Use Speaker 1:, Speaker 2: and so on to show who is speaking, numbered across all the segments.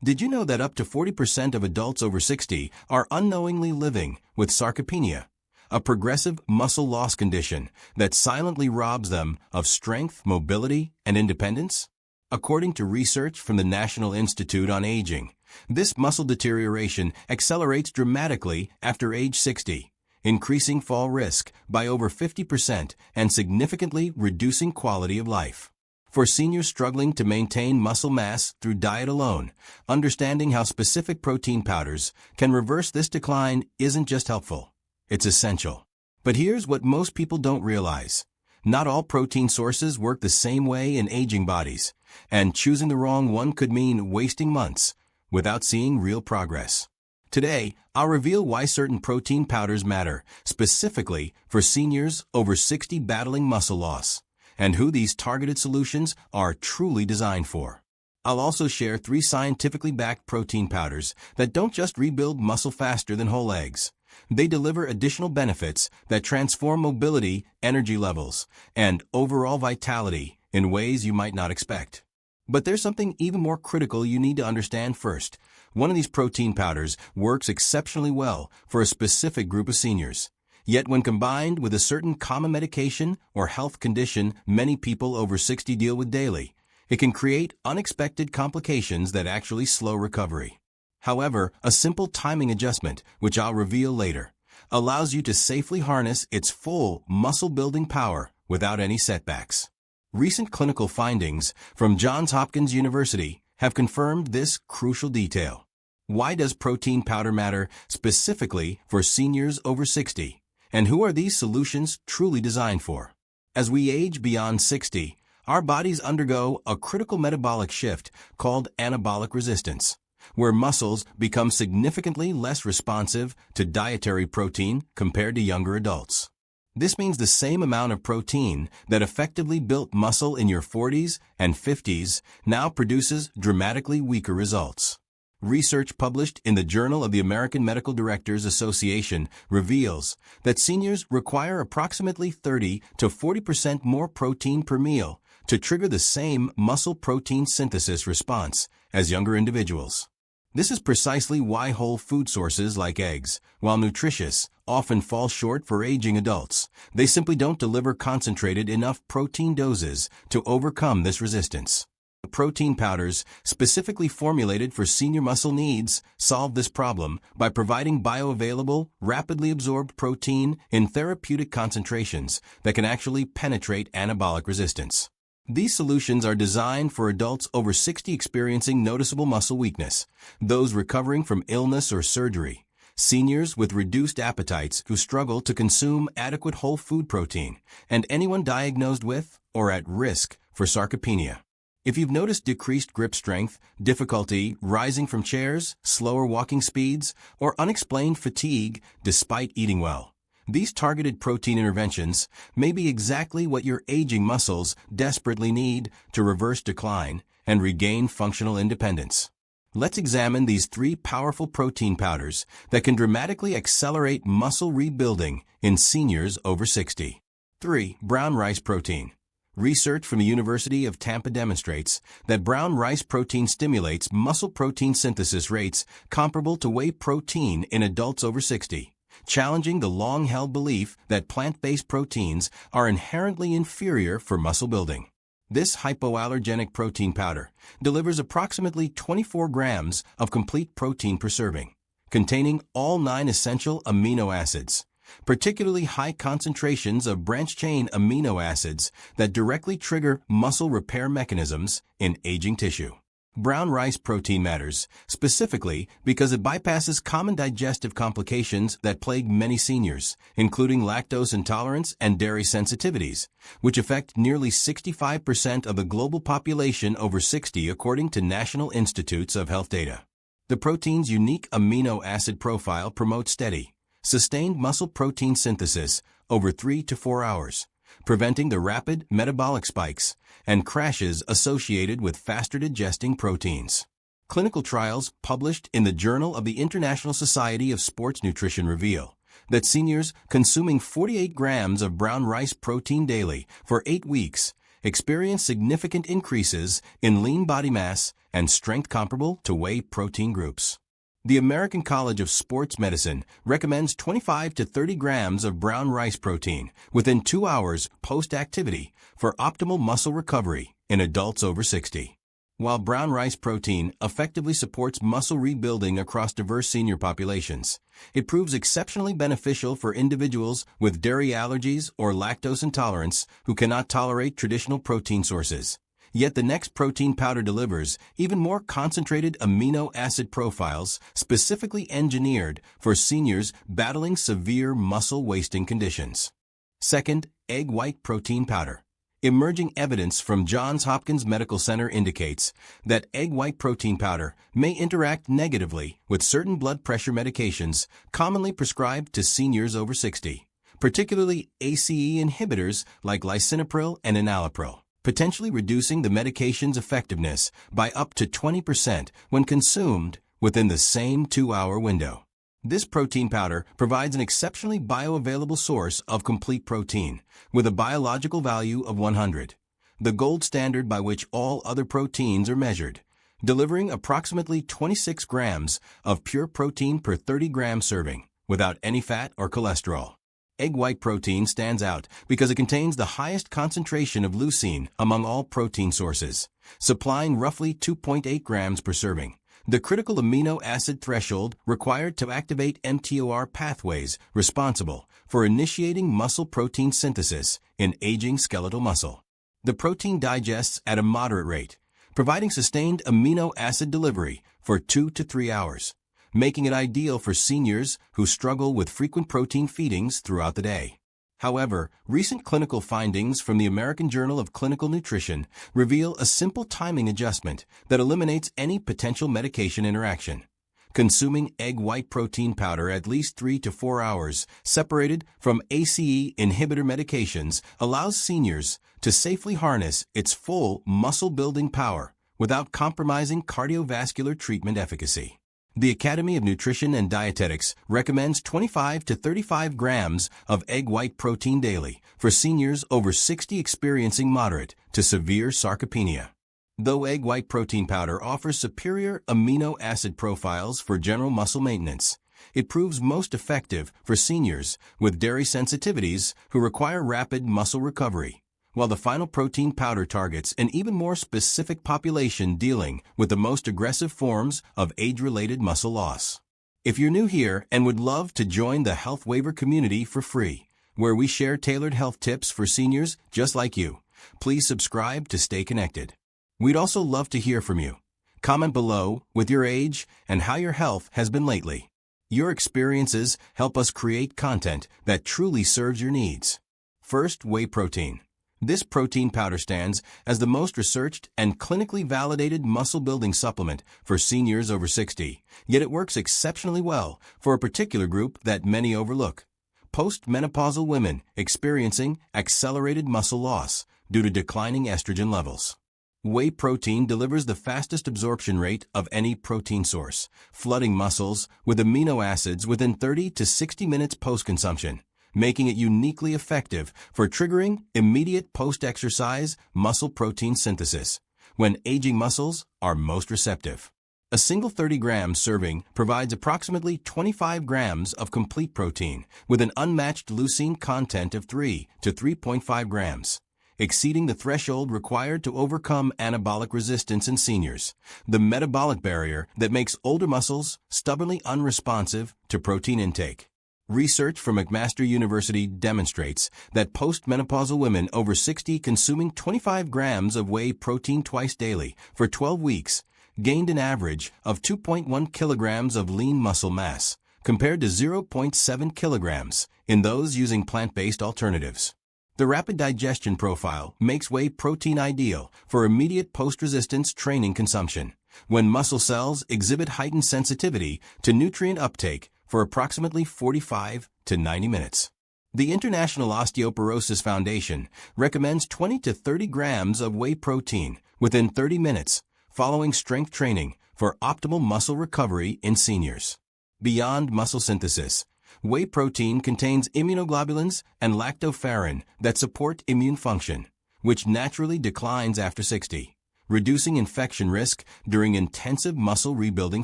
Speaker 1: Did you know that up to 40% of adults over 60 are unknowingly living with sarcopenia, a progressive muscle loss condition that silently robs them of strength, mobility, and independence? According to research from the National Institute on Aging, this muscle deterioration accelerates dramatically after age 60, increasing fall risk by over 50% and significantly reducing quality of life. For seniors struggling to maintain muscle mass through diet alone, understanding how specific protein powders can reverse this decline isn't just helpful, it's essential. But here's what most people don't realize. Not all protein sources work the same way in aging bodies, and choosing the wrong one could mean wasting months without seeing real progress. Today, I'll reveal why certain protein powders matter, specifically for seniors over 60 battling muscle loss, and who these targeted solutions are truly designed for. I'll also share 3 scientifically backed protein powders that don't just rebuild muscle faster than whole eggs. They deliver additional benefits that transform mobility, energy levels, and overall vitality in ways you might not expect. But there's something even more critical you need to understand first. One of these protein powders works exceptionally well for a specific group of seniors. Yet when combined with a certain common medication or health condition many people over 60 deal with daily, it can create unexpected complications that actually slow recovery. However, a simple timing adjustment, which I'll reveal later, allows you to safely harness its full muscle-building power without any setbacks. Recent clinical findings from Johns Hopkins University have confirmed this crucial detail. Why does protein powder matter specifically for seniors over 60? And who are these solutions truly designed for? As we age beyond 60, our bodies undergo a critical metabolic shift called anabolic resistance, where muscles become significantly less responsive to dietary protein compared to younger adults. This means the same amount of protein that effectively built muscle in your 40s and 50s now produces dramatically weaker results. Research published in the Journal of the American Medical Directors Association reveals that seniors require approximately 30 to 40% more protein per meal to trigger the same muscle protein synthesis response as younger individuals. This is precisely why whole food sources like eggs, while nutritious, often fall short for aging adults. They simply don't deliver concentrated enough protein doses to overcome this resistance. Protein powders, specifically formulated for senior muscle needs, solve this problem by providing bioavailable, rapidly absorbed protein in therapeutic concentrations that can actually penetrate anabolic resistance. These solutions are designed for adults over 60 experiencing noticeable muscle weakness, those recovering from illness or surgery, seniors with reduced appetites who struggle to consume adequate whole food protein, and anyone diagnosed with or at risk for sarcopenia. If you've noticed decreased grip strength, difficulty rising from chairs, slower walking speeds, or unexplained fatigue despite eating well, these targeted protein interventions may be exactly what your aging muscles desperately need to reverse decline and regain functional independence. Let's examine these 3 powerful protein powders that can dramatically accelerate muscle rebuilding in seniors over 60. 3. Brown rice protein. Research from the University of Tampa demonstrates that brown rice protein stimulates muscle protein synthesis rates comparable to whey protein in adults over 60, challenging the long-held belief that plant-based proteins are inherently inferior for muscle building. This hypoallergenic protein powder delivers approximately 24 grams of complete protein per serving, containing all 9 essential amino acids, particularly high concentrations of branched-chain amino acids that directly trigger muscle repair mechanisms in aging tissue. Brown rice protein matters specifically because it bypasses common digestive complications that plague many seniors, including lactose intolerance and dairy sensitivities, which affect nearly 65% of the global population over 60 according to National Institutes of Health data. The protein's unique amino acid profile promotes steady, sustained muscle protein synthesis over 3 to 4 hours, preventing the rapid metabolic spikes and crashes associated with faster digesting proteins. Clinical trials published in the Journal of the International Society of Sports Nutrition reveal that seniors consuming 48 grams of brown rice protein daily for 8 weeks experience significant increases in lean body mass and strength comparable to whey protein groups. The American College of Sports Medicine recommends 25 to 30 grams of brown rice protein within 2 hours post-activity for optimal muscle recovery in adults over 60. While brown rice protein effectively supports muscle rebuilding across diverse senior populations, it proves exceptionally beneficial for individuals with dairy allergies or lactose intolerance who cannot tolerate traditional protein sources. Yet the next protein powder delivers even more concentrated amino acid profiles specifically engineered for seniors battling severe muscle wasting conditions. Second, egg white protein powder. Emerging evidence from Johns Hopkins Medical Center indicates that egg white protein powder may interact negatively with certain blood pressure medications commonly prescribed to seniors over 60, particularly ACE inhibitors like lisinopril and enalapril, potentially reducing the medication's effectiveness by up to 20% when consumed within the same 2-hour window. This protein powder provides an exceptionally bioavailable source of complete protein with a biological value of 100, the gold standard by which all other proteins are measured, delivering approximately 26 grams of pure protein per 30-gram serving without any fat or cholesterol. Egg white protein stands out because it contains the highest concentration of leucine among all protein sources, supplying roughly 2.8 grams per serving, the critical amino acid threshold required to activate mTOR pathways responsible for initiating muscle protein synthesis in aging skeletal muscle. The protein digests at a moderate rate, providing sustained amino acid delivery for 2 to 3 hours, making it ideal for seniors who struggle with frequent protein feedings throughout the day. However, recent clinical findings from the American Journal of Clinical Nutrition reveal a simple timing adjustment that eliminates any potential medication interaction. Consuming egg white protein powder at least 3 to 4 hours separated from ACE inhibitor medications allows seniors to safely harness its full muscle-building power without compromising cardiovascular treatment efficacy. The Academy of Nutrition and Dietetics recommends 25 to 35 grams of egg white protein daily for seniors over 60 experiencing moderate to severe sarcopenia. Though egg white protein powder offers superior amino acid profiles for general muscle maintenance, it proves most effective for seniors with dairy sensitivities who require rapid muscle recovery, while the final protein powder targets an even more specific population dealing with the most aggressive forms of age-related muscle loss. If you're new here and would love to join the Health Waiver community for free, where we share tailored health tips for seniors just like you, please subscribe to stay connected. We'd also love to hear from you. Comment below with your age and how your health has been lately. Your experiences help us create content that truly serves your needs. First, whey protein. This protein powder stands as the most researched and clinically validated muscle-building supplement for seniors over 60, yet it works exceptionally well for a particular group that many overlook: postmenopausal women experiencing accelerated muscle loss due to declining estrogen levels. Whey protein delivers the fastest absorption rate of any protein source, flooding muscles with amino acids within 30 to 60 minutes post-consumption, making it uniquely effective for triggering immediate post-exercise muscle protein synthesis, when aging muscles are most receptive. A single 30-gram serving provides approximately 25 grams of complete protein with an unmatched leucine content of 3 to 3.5 grams, exceeding the threshold required to overcome anabolic resistance in seniors, the metabolic barrier that makes older muscles stubbornly unresponsive to protein intake. Research from McMaster University demonstrates that postmenopausal women over 60 consuming 25 grams of whey protein twice daily for 12 weeks gained an average of 2.1 kilograms of lean muscle mass, compared to 0.7 kilograms in those using plant-based alternatives. The rapid digestion profile makes whey protein ideal for immediate post-resistance training consumption, when muscle cells exhibit heightened sensitivity to nutrient uptake for approximately 45 to 90 minutes. The International Osteoporosis Foundation recommends 20 to 30 grams of whey protein within 30 minutes following strength training for optimal muscle recovery in seniors. Beyond muscle synthesis, whey protein contains immunoglobulins and lactoferrin that support immune function, which naturally declines after 60, reducing infection risk during intensive muscle rebuilding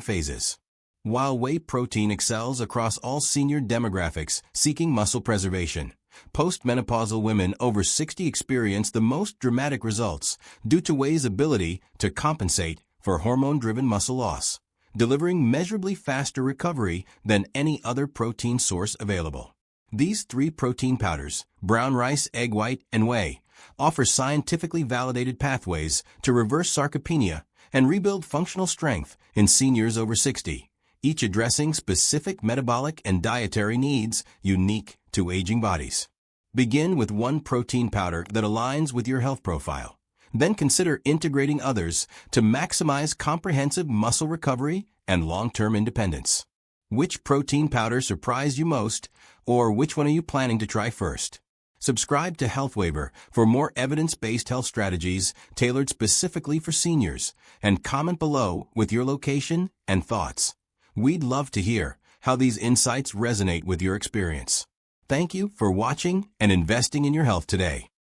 Speaker 1: phases. While whey protein excels across all senior demographics seeking muscle preservation, postmenopausal women over 60 experience the most dramatic results due to whey's ability to compensate for hormone-driven muscle loss, delivering measurably faster recovery than any other protein source available. These 3 protein powders, brown rice, egg white, and whey, offer scientifically validated pathways to reverse sarcopenia and rebuild functional strength in seniors over 60, each addressing specific metabolic and dietary needs unique to aging bodies. Begin with one protein powder that aligns with your health profile. Then consider integrating others to maximize comprehensive muscle recovery and long-term independence. Which protein powder surprised you most, or which one are you planning to try first? Subscribe to HealthWaver for more evidence-based health strategies tailored specifically for seniors, and comment below with your location and thoughts. We'd love to hear how these insights resonate with your experience. Thank you for watching and investing in your health today.